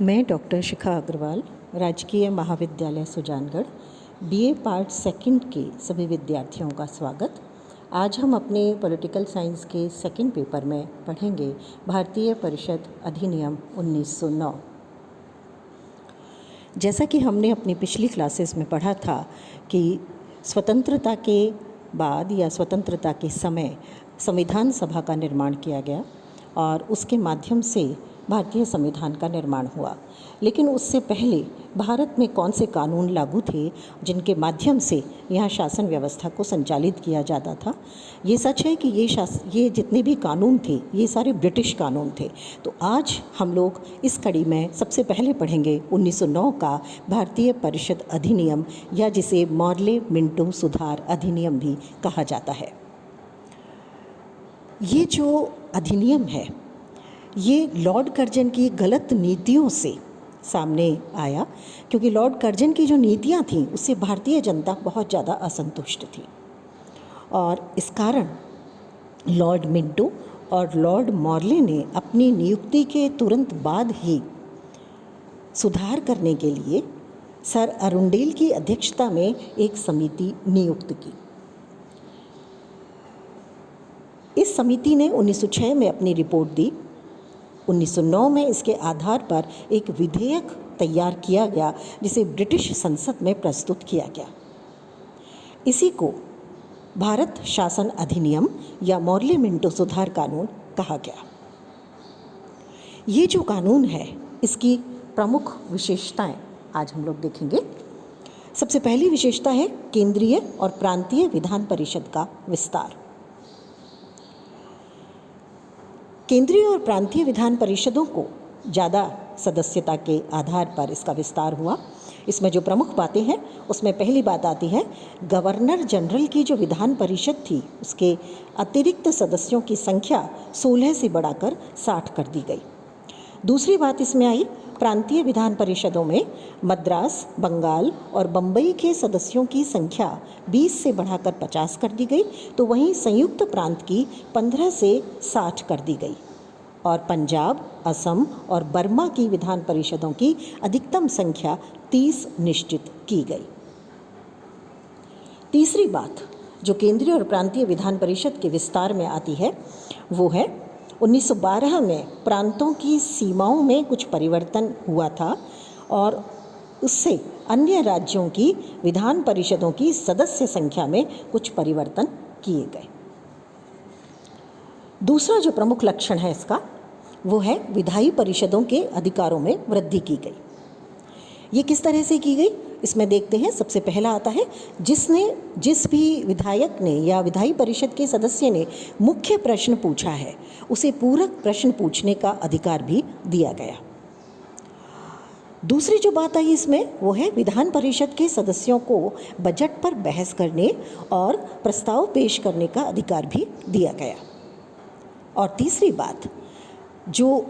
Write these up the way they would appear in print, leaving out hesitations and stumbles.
मैं डॉक्टर शिखा अग्रवाल, राजकीय महाविद्यालय सुजानगढ़, बीए पार्ट सेकंड के सभी विद्यार्थियों का स्वागत। आज हम अपने पॉलिटिकल साइंस के सेकंड पेपर में पढ़ेंगे भारतीय परिषद अधिनियम 1909। जैसा कि हमने अपनी पिछली क्लासेस में पढ़ा था कि स्वतंत्रता के बाद या स्वतंत्रता के समय संविधान सभा का निर्माण किया गया और उसके माध्यम से भारतीय संविधान का निर्माण हुआ। लेकिन उससे पहले भारत में कौन से कानून लागू थे जिनके माध्यम से यहाँ शासन व्यवस्था को संचालित किया जाता था। ये सच है कि ये जितने भी कानून थे ये सारे ब्रिटिश कानून थे। तो आज हम लोग इस कड़ी में सबसे पहले पढ़ेंगे 1909 का भारतीय परिषद अधिनियम, या जिसे मॉर्ले मिंटो सुधार अधिनियम भी कहा जाता है। ये जो अधिनियम है ये लॉर्ड कर्जन की गलत नीतियों से सामने आया, क्योंकि लॉर्ड कर्जन की जो नीतियां थीं उससे भारतीय जनता बहुत ज़्यादा असंतुष्ट थी और इस कारण लॉर्ड मिंटो और लॉर्ड मॉर्ले ने अपनी नियुक्ति के तुरंत बाद ही सुधार करने के लिए सर अरुंडेल की अध्यक्षता में एक समिति नियुक्त की। इस समिति ने 1906 में अपनी रिपोर्ट दी। 1909 में इसके आधार पर एक विधेयक तैयार किया गया जिसे ब्रिटिश संसद में प्रस्तुत किया गया। इसी को भारत शासन अधिनियम या मॉर्ले मिंटो सुधार कानून कहा गया। ये जो कानून है इसकी प्रमुख विशेषताएं आज हम लोग देखेंगे। सबसे पहली विशेषता है केंद्रीय और प्रांतीय विधान परिषद का विस्तार। केंद्रीय और प्रांतीय विधान परिषदों को ज़्यादा सदस्यता के आधार पर इसका विस्तार हुआ। इसमें जो प्रमुख बातें हैं उसमें पहली बात आती है गवर्नर जनरल की जो विधान परिषद थी उसके अतिरिक्त सदस्यों की संख्या 16 से बढ़ाकर 60 कर दी गई। दूसरी बात इसमें आई प्रांतीय विधान परिषदों में मद्रास, बंगाल और बम्बई के सदस्यों की संख्या 20 से बढ़ाकर 50 कर दी गई, तो वहीं संयुक्त प्रांत की 15 से 60 कर दी गई और पंजाब, असम और बर्मा की विधान परिषदों की अधिकतम संख्या 30 निश्चित की गई। तीसरी बात जो केंद्रीय और प्रांतीय विधान परिषद के विस्तार में आती है वो है 1912 में प्रांतों की सीमाओं में कुछ परिवर्तन हुआ था और उससे अन्य राज्यों की विधान परिषदों की सदस्य संख्या में कुछ परिवर्तन किए गए। दूसरा जो प्रमुख लक्षण है इसका वो है विधायी परिषदों के अधिकारों में वृद्धि की गई। ये किस तरह से की गई इसमें देखते हैं। सबसे पहला आता है जिस भी विधायक ने या विधायी परिषद के सदस्य ने मुख्य प्रश्न पूछा है उसे पूरक प्रश्न पूछने का अधिकार भी दिया गया। दूसरी जो बात आई इसमें वो है विधान परिषद के सदस्यों को बजट पर बहस करने और प्रस्ताव पेश करने का अधिकार भी दिया गया। और तीसरी बात जो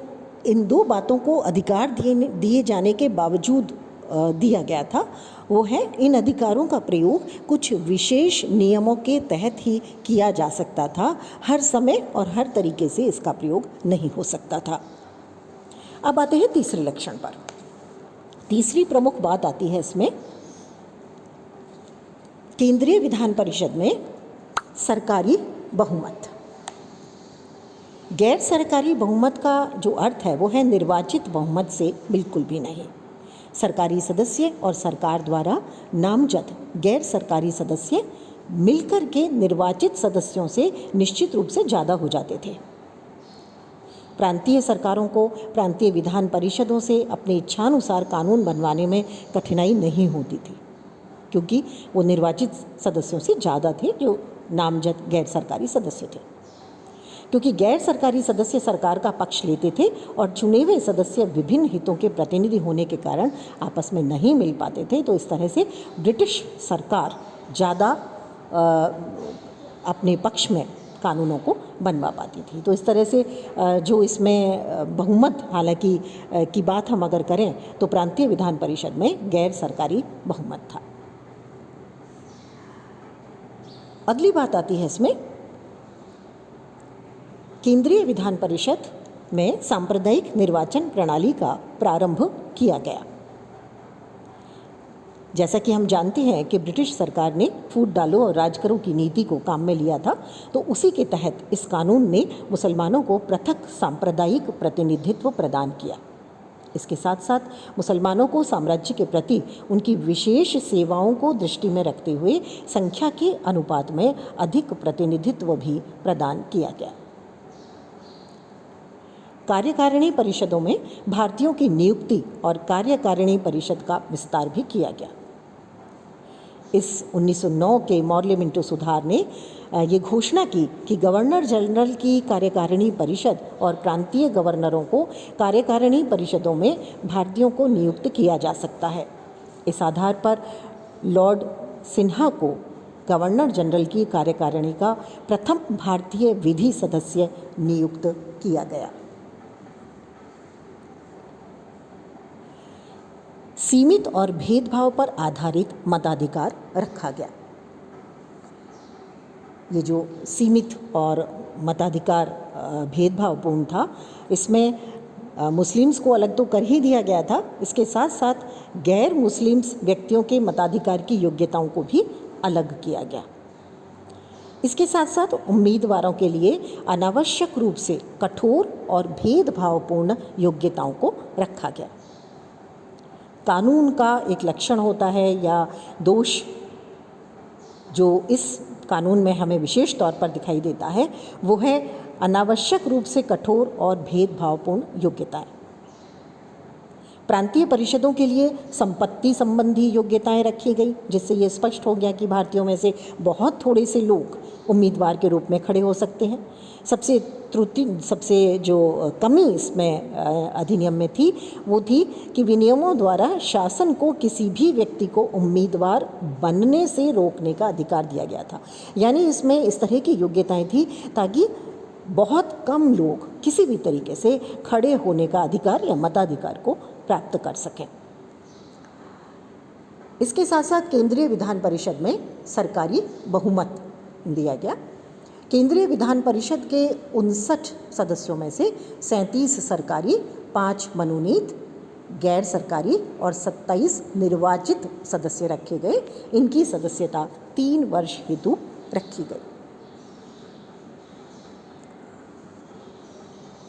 इन दो बातों को अधिकार दिए जाने के बावजूद दिया गया था वो है इन अधिकारों का प्रयोग कुछ विशेष नियमों के तहत ही किया जा सकता था। हर समय और हर तरीके से इसका प्रयोग नहीं हो सकता था। अब आते हैं तीसरे लक्षण पर। तीसरी प्रमुख बात आती है इसमें केंद्रीय विधान परिषद में सरकारी बहुमत। गैर सरकारी बहुमत का जो अर्थ है वो है निर्वाचित बहुमत से बिल्कुल भी नहीं। सरकारी सदस्य और सरकार द्वारा नामजद गैर सरकारी सदस्य मिलकर के निर्वाचित सदस्यों से निश्चित रूप से ज़्यादा हो जाते थे। प्रांतीय सरकारों को प्रांतीय विधान परिषदों से अपनी इच्छानुसार कानून बनवाने में कठिनाई नहीं होती थी, क्योंकि वो निर्वाचित सदस्यों से ज़्यादा थे जो नामजद गैर सरकारी सदस्य थे। क्योंकि गैर सरकारी सदस्य सरकार का पक्ष लेते थे और चुने हुए सदस्य विभिन्न हितों के प्रतिनिधि होने के कारण आपस में नहीं मिल पाते थे, तो इस तरह से ब्रिटिश सरकार ज़्यादा अपने पक्ष में कानूनों को बनवा पाती थी। तो इस तरह से जो इसमें बहुमत हालांकि की बात हम अगर करें तो प्रांतीय विधान परिषद में गैर सरकारी बहुमत था। अगली बात आती है इसमें केंद्रीय विधान परिषद में सांप्रदायिक निर्वाचन प्रणाली का प्रारंभ किया गया। जैसा कि हम जानते हैं कि ब्रिटिश सरकार ने फूट डालो और राज करो की नीति को काम में लिया था, तो उसी के तहत इस कानून ने मुसलमानों को पृथक सांप्रदायिक प्रतिनिधित्व प्रदान किया। इसके साथ साथ मुसलमानों को साम्राज्य के प्रति उनकी विशेष सेवाओं को दृष्टि में रखते हुए संख्या के अनुपात में अधिक प्रतिनिधित्व भी प्रदान किया गया। कार्यकारिणी परिषदों में भारतीयों की नियुक्ति और कार्यकारिणी परिषद का विस्तार भी किया गया। इस 1909 के मॉर्ले मिंटो सुधार ने ये घोषणा की कि गवर्नर जनरल की कार्यकारिणी परिषद और प्रांतीय गवर्नरों को कार्यकारिणी परिषदों में भारतीयों को नियुक्त किया जा सकता है। इस आधार पर लॉर्ड सिन्हा को गवर्नर जनरल की कार्यकारिणी का प्रथम भारतीय विधि सदस्य नियुक्त किया गया। सीमित और भेदभाव पर आधारित मताधिकार रखा गया। ये जो सीमित और मताधिकार भेदभावपूर्ण था, इसमें मुस्लिम्स को अलग तो कर ही दिया गया था, इसके साथ साथ गैर मुस्लिम्स व्यक्तियों के मताधिकार की योग्यताओं को भी अलग किया गया। इसके साथ साथ उम्मीदवारों के लिए अनावश्यक रूप से कठोर और भेदभावपूर्ण योग्यताओं को रखा गया। कानून का एक लक्षण होता है या दोष जो इस कानून में हमें विशेष तौर पर दिखाई देता है, वो है अनावश्यक रूप से कठोर और भेदभावपूर्ण योग्यताएं। प्रांतीय परिषदों के लिए संपत्ति संबंधी योग्यताएं रखी गई, जिससे ये स्पष्ट हो गया कि भारतीयों में से बहुत थोड़े से लोग उम्मीदवार के रूप में खड़े हो सकते हैं। सबसे जो कमी इसमें अधिनियम में थी वो थी कि विनियमों द्वारा शासन को किसी भी व्यक्ति को उम्मीदवार बनने से रोकने का अधिकार दिया गया था। यानी इसमें इस तरह की योग्यताएं थी ताकि बहुत कम लोग किसी भी तरीके से खड़े होने का अधिकार या मताधिकार को प्राप्त कर सकें। इसके साथ साथ केंद्रीय विधान परिषद में सरकारी बहुमत दिया गया। केंद्रीय विधान परिषद के 59 सदस्यों में से 37 सरकारी, 5 मनोनीत, गैर सरकारी और 27 निर्वाचित सदस्य रखे गए। इनकी सदस्यता 3 वर्ष हेतु रखी गई।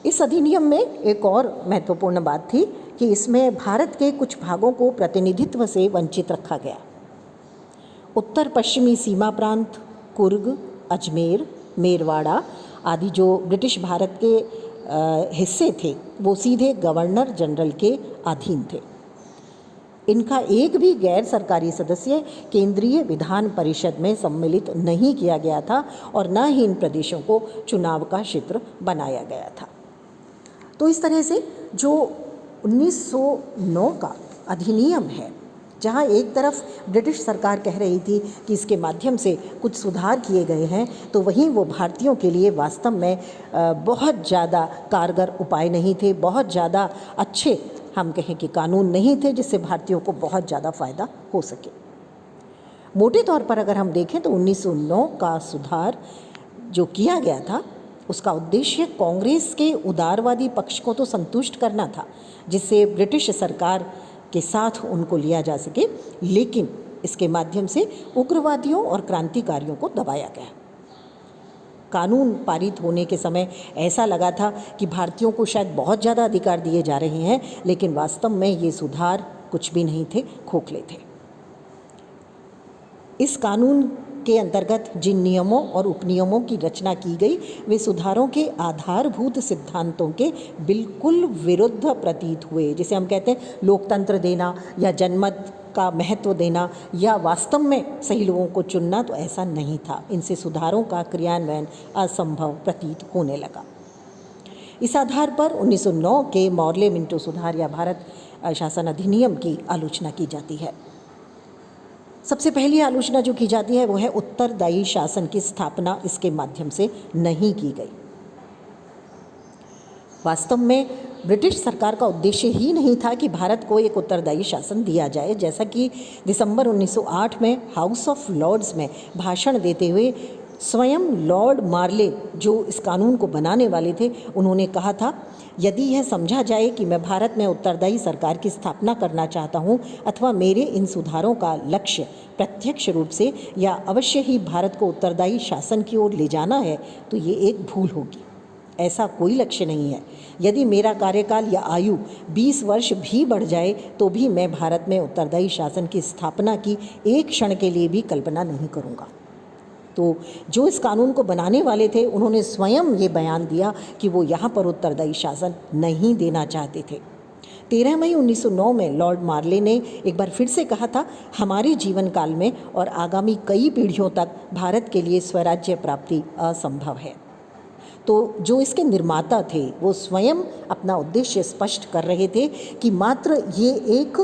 इस अधिनियम में एक और महत्वपूर्ण बात थी कि इसमें भारत के कुछ भागों को प्रतिनिधित्व से वंचित रखा गया। उत्तर पश्चिमी सीमा प्रांत, कुर्ग, अजमेर, मेरवाड़ा आदि जो ब्रिटिश भारत के हिस्से थे वो सीधे गवर्नर जनरल के अधीन थे। इनका एक भी गैर सरकारी सदस्य केंद्रीय विधान परिषद में सम्मिलित नहीं किया गया था और न ही इन प्रदेशों को चुनाव का क्षेत्र बनाया गया था। तो इस तरह से जो 1909 का अधिनियम है, जहाँ एक तरफ ब्रिटिश सरकार कह रही थी कि इसके माध्यम से कुछ सुधार किए गए हैं, तो वहीं वो भारतीयों के लिए वास्तव में बहुत ज़्यादा कारगर उपाय नहीं थे, बहुत ज़्यादा अच्छे हम कहें कि कानून नहीं थे जिससे भारतीयों को बहुत ज़्यादा फ़ायदा हो सके। मोटे तौर पर अगर हम देखें तो 1909 का सुधार जो किया गया था उसका उद्देश्य कांग्रेस के उदारवादी पक्ष को तो संतुष्ट करना था, जिससे ब्रिटिश सरकार के साथ उनको लिया जा सके, लेकिन इसके माध्यम से उग्रवादियों और क्रांतिकारियों को दबाया गया। कानून पारित होने के समय ऐसा लगा था कि भारतीयों को शायद बहुत ज़्यादा अधिकार दिए जा रहे हैं, लेकिन वास्तव में ये सुधार कुछ भी नहीं थे, खोखले थे। इस कानून के अंतर्गत जिन नियमों और उपनियमों की रचना की गई वे सुधारों के आधारभूत सिद्धांतों के बिल्कुल विरुद्ध प्रतीत हुए। जिसे हम कहते हैं लोकतंत्र देना या जनमत का महत्व देना या वास्तव में सही लोगों को चुनना, तो ऐसा नहीं था। इनसे सुधारों का क्रियान्वयन असंभव प्रतीत होने लगा। इस आधार पर 1909 के मॉर्ले मिंटो सुधार या भारत शासन अधिनियम की आलोचना की जाती है। सबसे पहली आलोचना जो की जाती है वो है उत्तरदायी शासन की स्थापना इसके माध्यम से नहीं की गई। वास्तव में ब्रिटिश सरकार का उद्देश्य ही नहीं था कि भारत को एक उत्तरदायी शासन दिया जाए, जैसा कि दिसंबर 1908 में हाउस ऑफ लॉर्ड्स में भाषण देते हुए स्वयं लॉर्ड मार्ले जो इस कानून को बनाने वाले थे, उन्होंने कहा था, यदि यह समझा जाए कि मैं भारत में उत्तरदायी सरकार की स्थापना करना चाहता हूँ अथवा मेरे इन सुधारों का लक्ष्य प्रत्यक्ष रूप से या अवश्य ही भारत को उत्तरदायी शासन की ओर ले जाना है, तो ये एक भूल होगी। ऐसा कोई लक्ष्य नहीं है। यदि मेरा कार्यकाल या आयु 20 वर्ष भी बढ़ जाए तो भी मैं भारत में उत्तरदायी शासन की स्थापना की एक क्षण के लिए भी कल्पना नहीं करूँगा। तो जो इस कानून को बनाने वाले थे, उन्होंने स्वयं ये बयान दिया कि वो यहाँ पर उत्तरदायी शासन नहीं देना चाहते थे। 13 मई 1909 में लॉर्ड मार्ले ने एक बार फिर से कहा था, हमारे जीवन काल में और आगामी कई पीढ़ियों तक भारत के लिए स्वराज्य प्राप्ति असंभव है। तो जो इसके निर्माता थे वो स्वयं अपना उद्देश्य स्पष्ट कर रहे थे कि मात्र ये एक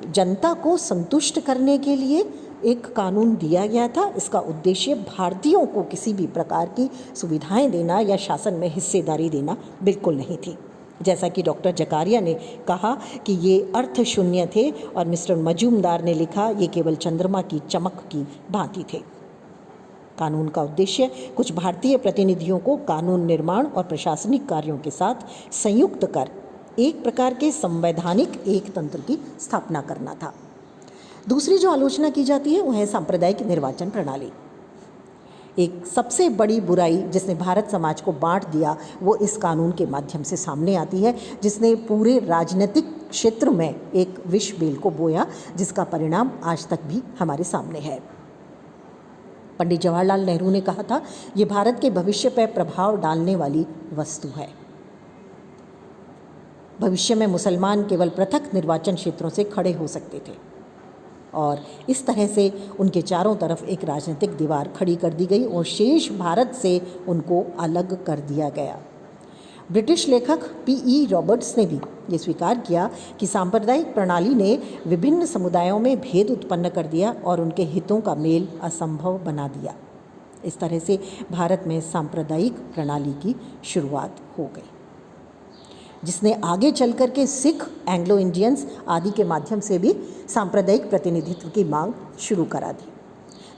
जनता को संतुष्ट करने के लिए एक कानून दिया गया था। इसका उद्देश्य भारतीयों को किसी भी प्रकार की सुविधाएं देना या शासन में हिस्सेदारी देना बिल्कुल नहीं थी। जैसा कि डॉक्टर जकारिया ने कहा कि ये अर्थ शून्य थे और मिस्टर मजूमदार ने लिखा, ये केवल चंद्रमा की चमक की भांति थे। कानून का उद्देश्य कुछ भारतीय प्रतिनिधियों को कानून निर्माण और प्रशासनिक कार्यों के साथ संयुक्त कर एक प्रकार के संवैधानिक एक तंत्र की स्थापना करना था। दूसरी जो आलोचना की जाती है वो है सांप्रदायिक निर्वाचन प्रणाली। एक सबसे बड़ी बुराई जिसने भारत समाज को बांट दिया वो इस कानून के माध्यम से सामने आती है, जिसने पूरे राजनीतिक क्षेत्र में एक विष बेल को बोया, जिसका परिणाम आज तक भी हमारे सामने है। पंडित जवाहरलाल नेहरू ने कहा था, ये भारत के भविष्य पर प्रभाव डालने वाली वस्तु है। भविष्य में मुसलमान केवल पृथक निर्वाचन क्षेत्रों से खड़े हो सकते थे और इस तरह से उनके चारों तरफ एक राजनीतिक दीवार खड़ी कर दी गई और भारत से उनको अलग कर दिया गया। ब्रिटिश लेखक P.E. रॉबर्ट्स ने भी ये स्वीकार किया कि सांप्रदायिक प्रणाली ने विभिन्न समुदायों में भेद उत्पन्न कर दिया और उनके हितों का मेल असंभव बना दिया। इस तरह से भारत में सांप्रदायिक प्रणाली की शुरुआत हो गई, जिसने आगे चल कर के सिख, एंग्लो इंडियंस आदि के माध्यम से भी सांप्रदायिक प्रतिनिधित्व की मांग शुरू करा दी।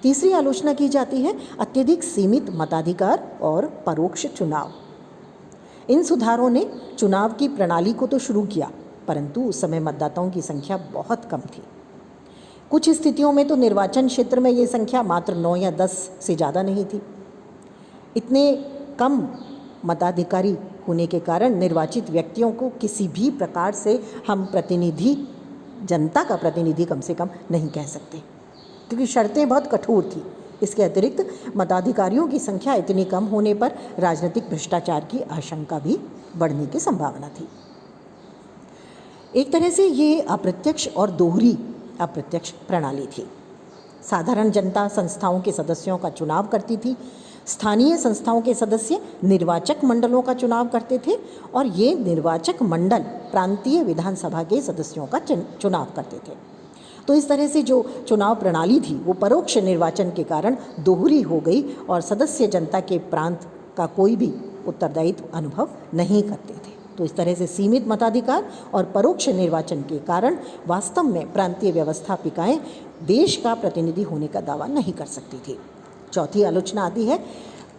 तीसरी आलोचना की जाती है अत्यधिक सीमित मताधिकार और परोक्ष चुनाव। इन सुधारों ने चुनाव की प्रणाली को तो शुरू किया, परंतु उस समय मतदाताओं की संख्या बहुत कम थी। कुछ स्थितियों में तो निर्वाचन क्षेत्र में ये संख्या मात्र 9 या 10 से ज़्यादा नहीं थी। इतने कम मताधिकारी होने के कारण निर्वाचित व्यक्तियों को किसी भी प्रकार से हम प्रतिनिधि, जनता का प्रतिनिधि कम से कम नहीं कह सकते, क्योंकि शर्तें बहुत कठोर थी। इसके अतिरिक्त मताधिकारियों की संख्या इतनी कम होने पर राजनीतिक भ्रष्टाचार की आशंका भी बढ़ने की संभावना थी। एक तरह से ये अप्रत्यक्ष और दोहरी अप्रत्यक्ष प्रणाली थी। साधारण जनता संस्थाओं के सदस्यों का चुनाव करती थी, स्थानीय संस्थाओं के सदस्य निर्वाचक मंडलों का चुनाव करते थे और ये निर्वाचक मंडल प्रांतीय विधानसभा के सदस्यों का चुनाव करते थे। तो इस तरह से जो चुनाव प्रणाली थी वो परोक्ष निर्वाचन के कारण दोहरी हो गई और सदस्य जनता के प्रांत का कोई भी उत्तरदायित्व अनुभव नहीं करते थे। तो इस तरह से सीमित मताधिकार और परोक्ष निर्वाचन के कारण वास्तव में प्रांतीय व्यवस्थापिकाएं देश का प्रतिनिधि होने का दावा नहीं कर सकती थी। चौथी आलोचना आती है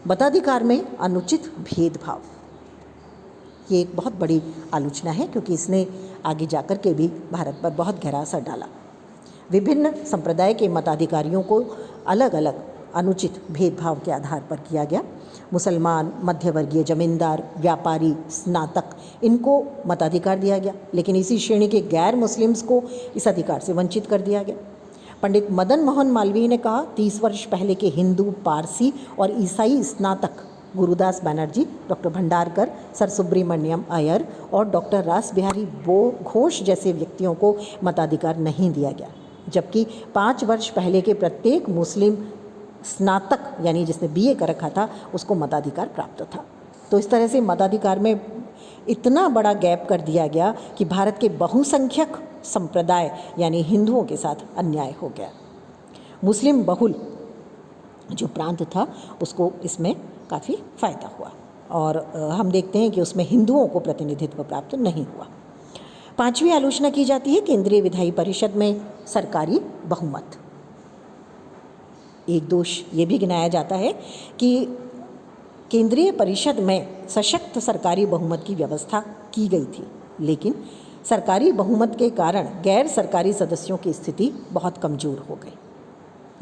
मताधिकार में अनुचित भेदभाव। ये एक बहुत बड़ी आलोचना है, क्योंकि इसने आगे जाकर के भी भारत पर बहुत गहरा असर डाला। विभिन्न संप्रदाय के मताधिकारियों को अलग अलग अनुचित भेदभाव के आधार पर किया गया। मुसलमान, मध्यवर्गीय, जमींदार, व्यापारी, स्नातक, इनको मताधिकार दिया गया, लेकिन इसी श्रेणी के गैर मुस्लिम्स को इस अधिकार से वंचित कर दिया गया। पंडित मदन मोहन मालवीय ने कहा, 30 वर्ष पहले के हिंदू, पारसी और ईसाई स्नातक गुरुदास बनर्जी, डॉक्टर भंडारकर, सर सुब्रमण्यम अय्यर और डॉक्टर रास बिहारी घोष जैसे व्यक्तियों को मताधिकार नहीं दिया गया, जबकि 5 वर्ष पहले के प्रत्येक मुस्लिम स्नातक यानी जिसने BA कर रखा था उसको मताधिकार प्राप्त था। तो इस तरह से मताधिकार में इतना बड़ा गैप कर दिया गया कि भारत के बहुसंख्यक संप्रदाय यानी हिंदुओं के साथ अन्याय हो गया। मुस्लिम बहुल जो प्रांत था उसको इसमें काफ़ी फ़ायदा हुआ और हम देखते हैं कि उसमें हिंदुओं को प्रतिनिधित्व प्राप्त नहीं हुआ। पांचवी आलोचना की जाती है केंद्रीय विधायी परिषद में सरकारी बहुमत। एक दोष ये भी गिनाया जाता है कि केंद्रीय परिषद में सशक्त सरकारी बहुमत की व्यवस्था की गई थी, लेकिन सरकारी बहुमत के कारण गैर सरकारी सदस्यों की स्थिति बहुत कमज़ोर हो गई।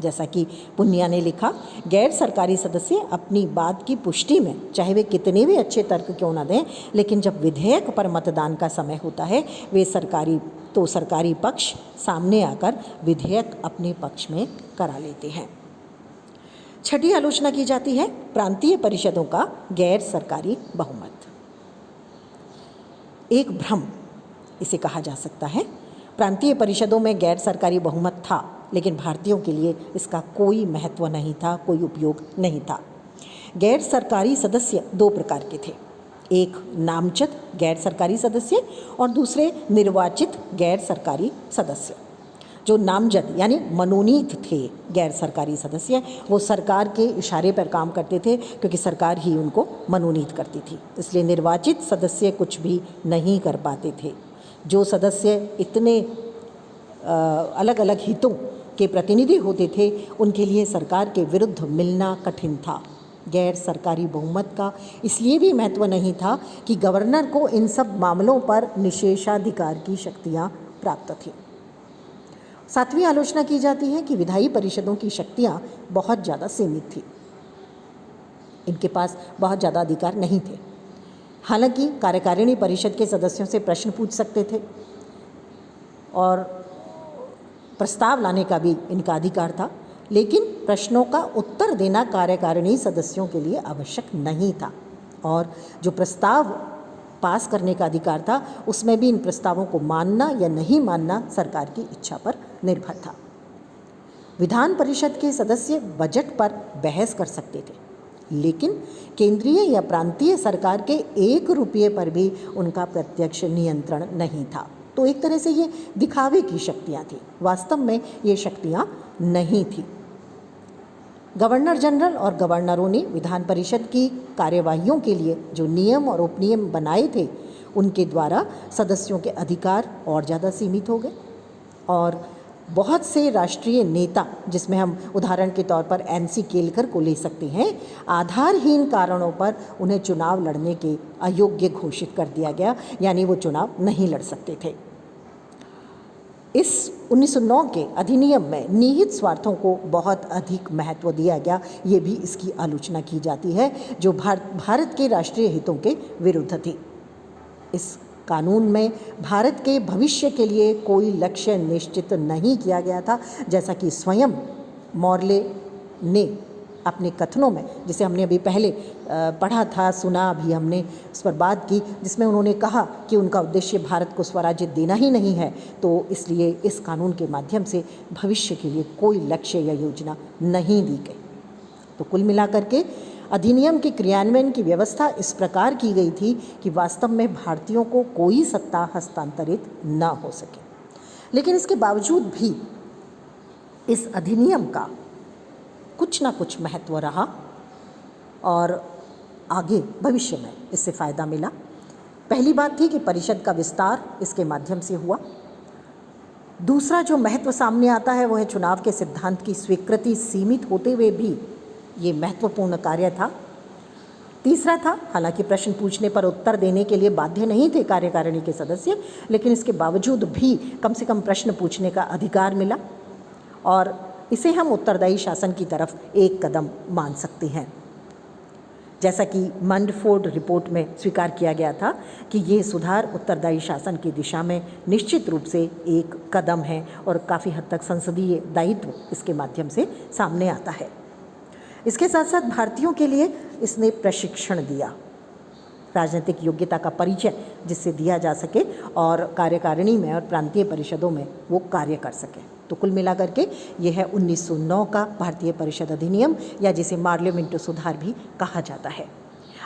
जैसा कि पुनिया ने लिखा, गैर सरकारी सदस्य अपनी बात की पुष्टि में चाहे वे कितने भी अच्छे तर्क क्यों ना दें, लेकिन जब विधेयक पर मतदान का समय होता है वे सरकारी पक्ष सामने आकर विधेयक अपने पक्ष में करा लेते हैं। छठी आलोचना की जाती है प्रांतीय परिषदों का गैर सरकारी बहुमत। एक भ्रम इसे कहा जा सकता है। प्रांतीय परिषदों में गैर सरकारी बहुमत था, लेकिन भारतीयों के लिए इसका कोई महत्व नहीं था, कोई उपयोग नहीं था। गैर सरकारी सदस्य दो प्रकार के थे, एक नामजद गैर सरकारी सदस्य और दूसरे निर्वाचित गैर सरकारी सदस्य। जो नामजद यानी मनोनीत थे गैर सरकारी सदस्य, वो सरकार के इशारे पर काम करते थे क्योंकि सरकार ही उनको मनोनीत करती थी, इसलिए निर्वाचित सदस्य कुछ भी नहीं कर पाते थे। जो सदस्य इतने अलग अलग हितों के प्रतिनिधि होते थे उनके लिए सरकार के विरुद्ध मिलना कठिन था। गैर सरकारी बहुमत का इसलिए भी महत्व नहीं था कि गवर्नर को इन सब मामलों पर निषेधाधिकार की शक्तियाँ प्राप्त थीं। सातवीं आलोचना की जाती है कि विधायी परिषदों की शक्तियाँ बहुत ज़्यादा सीमित थी, इनके पास बहुत ज़्यादा अधिकार नहीं थे। हालांकि कार्यकारिणी परिषद के सदस्यों से प्रश्न पूछ सकते थे और प्रस्ताव लाने का भी इनका अधिकार था, लेकिन प्रश्नों का उत्तर देना कार्यकारिणी सदस्यों के लिए आवश्यक नहीं था और जो प्रस्ताव पास करने का अधिकार था उसमें भी इन प्रस्तावों को मानना या नहीं मानना सरकार की इच्छा पर निर्भर था। विधान परिषद के सदस्य बजट पर बहस कर सकते थे, लेकिन केंद्रीय या प्रांतीय सरकार के 1 रुपये पर भी उनका प्रत्यक्ष नियंत्रण नहीं था। तो एक तरह से ये दिखावे की शक्तियाँ थी, वास्तव में ये शक्तियाँ नहीं थी। गवर्नर जनरल और गवर्नरों ने विधान परिषद की कार्यवाहियों के लिए जो नियम और उपनियम बनाए थे उनके द्वारा सदस्यों के अधिकार और ज़्यादा सीमित हो गए और बहुत से राष्ट्रीय नेता, जिसमें हम उदाहरण के तौर पर NC केलकर को ले सकते हैं, आधारहीन कारणों पर उन्हें चुनाव लड़ने के अयोग्य घोषित कर दिया गया, यानी वो चुनाव नहीं लड़ सकते थे। इस 1909 के अधिनियम में निहित स्वार्थों को बहुत अधिक महत्व दिया गया, ये भी इसकी आलोचना की जाती है, जो भारत के राष्ट्रीय हितों के विरुद्ध थी। इस कानून में भारत के भविष्य के लिए कोई लक्ष्य निश्चित नहीं किया गया था, जैसा कि स्वयं मॉर्ले ने अपने कथनों में, जिसे हमने अभी पहले पढ़ा था, सुना, अभी हमने इस पर बात की, जिसमें उन्होंने कहा कि उनका उद्देश्य भारत को स्वराज्य देना ही नहीं है, तो इसलिए इस कानून के माध्यम से भविष्य के लिए कोई लक्ष्य या योजना नहीं दी गई। तो कुल मिलाकर के अधिनियम के क्रियान्वयन की व्यवस्था इस प्रकार की गई थी कि वास्तव में भारतीयों को कोई सत्ता हस्तांतरित न हो सके। लेकिन इसके बावजूद भी इस अधिनियम का कुछ ना कुछ महत्व रहा और आगे भविष्य में इससे फ़ायदा मिला। पहली बात थी कि परिषद का विस्तार इसके माध्यम से हुआ। दूसरा जो महत्व सामने आता है वो है चुनाव के सिद्धांत की स्वीकृति सीमित होते हुए भी ये महत्वपूर्ण कार्य था। तीसरा था, हालांकि प्रश्न पूछने पर उत्तर देने के लिए बाध्य नहीं थे कार्यकारिणी के सदस्य, लेकिन इसके बावजूद भी कम से कम प्रश्न पूछने का अधिकार मिला और इसे हम उत्तरदायी शासन की तरफ एक कदम मान सकते हैं। जैसा कि मंडफोर्ड रिपोर्ट में स्वीकार किया गया था कि ये सुधार उत्तरदायी शासन की दिशा में निश्चित रूप से एक कदम है और काफ़ी हद तक संसदीय दायित्व इसके माध्यम से सामने आता है। इसके साथ साथ भारतीयों के लिए इसने प्रशिक्षण दिया, राजनीतिक योग्यता का परिचय जिससे दिया जा सके और कार्यकारिणी में और प्रांतीय परिषदों में वो कार्य कर सके। तो कुल मिलाकर के ये है 1909 का भारतीय परिषद अधिनियम, या जिसे पार्लियामेंट सुधार भी कहा जाता है।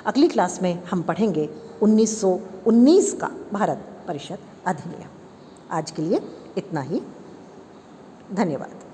अगली क्लास में हम पढ़ेंगे 1919 का भारत परिषद अधिनियम। आज के लिए इतना ही, धन्यवाद।